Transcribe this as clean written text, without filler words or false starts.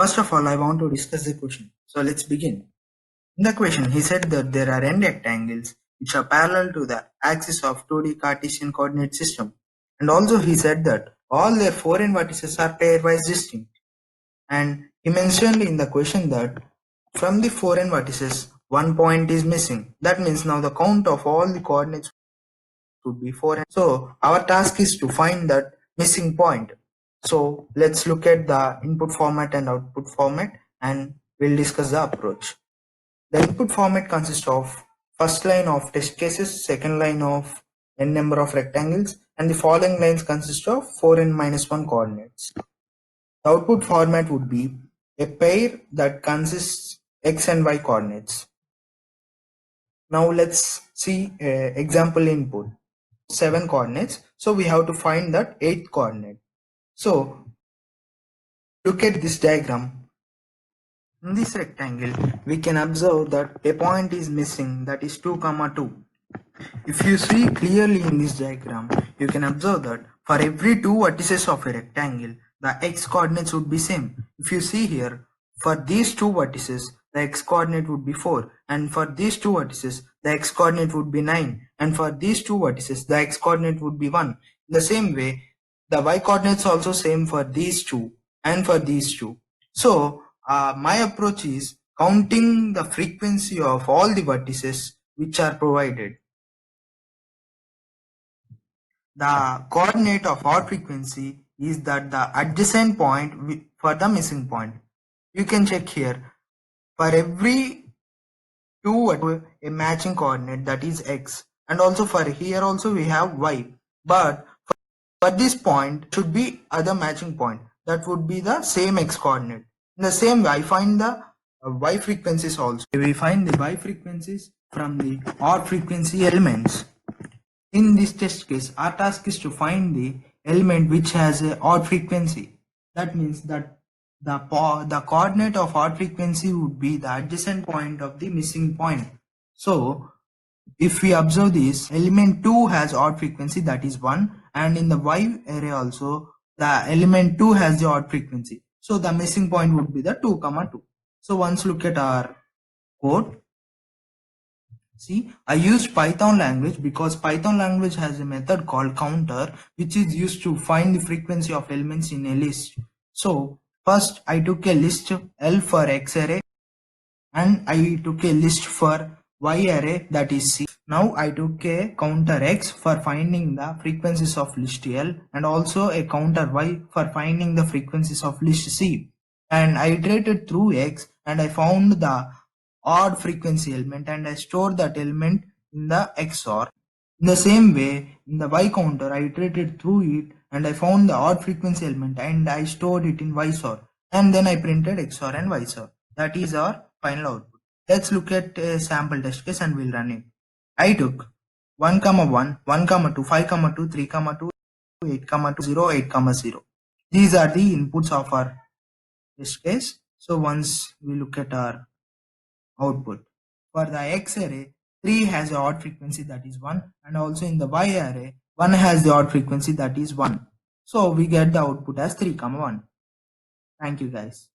First of all, I want to discuss the question. So let's begin. In the question, he said that there are n rectangles which are parallel to the axis of 2D Cartesian coordinate system. And also he said that all their foreign vertices are pairwise distinct. And he mentioned in the question that from the foreign vertices, one point is missing. That means now the count of all the coordinates would be 4. So our task is to find that missing point. So let's look at the input format and output format, and we'll discuss the approach. The input format consists of first line of test cases, second line of n number of rectangles, and the following lines consist of 4n minus 1 coordinates. The output format would be a pair that consists x and y coordinates. Now let's see example input. 7 coordinates, so we have to find that 8th coordinate. So look at this diagram. In this rectangle we can observe that a point is missing, that is 2, 2. If you see clearly in this diagram, you can observe that for every 2 vertices of a rectangle, the x coordinates would be same. If you see here, for these 2 vertices, the x coordinate would be 4, and for these 2 vertices, the x coordinate would be 9, and for these 2 vertices, the x coordinate would be 1. In the same way, the y coordinates also same for these 2 and for these 2. So my approach is counting the frequency of all the vertices which are provided. The coordinate of odd frequency is that the adjacent point for the missing point. You can check here. For every 2 a matching coordinate, that is x, and also for here also we have y, but for this point should be other matching point, that would be the same x coordinate. In the same way, I find the y frequencies also. We find the y frequencies from the odd frequency elements. In this test case, our task is to find the element which has a odd frequency. That means that the coordinate of odd frequency would be the adjacent point of the missing point. So if we observe this, element 2 has odd frequency, that is 1, and in the y array also the element 2 has the odd frequency. So the missing point would be the 2, 2. So once look at our code. See, I used Python language because Python language has a method called counter, which is used to find the frequency of elements in a list. So first I took a list L for X array, and I took a list for Y array, that is C. Now I took a counter X for finding the frequencies of list L, and also a counter Y for finding the frequencies of list C. And I iterated through X, and I found the odd frequency element, and I stored that element in the XOR. In the same way, in the Y counter, I iterated through it, and I found the odd frequency element, and I stored it in YSOR, and then I printed XOR and YSOR. That is our final output. Let's look at a sample test case and we'll run it. I took 1, 1, 1, 2, 5, 2, 3, 2, 8, 2, 0, 8, 0. These are the inputs of our test case. So once we look at our output, for the X array, 3 has the odd frequency, that is 1, and also in the Y array, 1 has the odd frequency, that is 1. So we get the output as 3, 1. Thank you guys.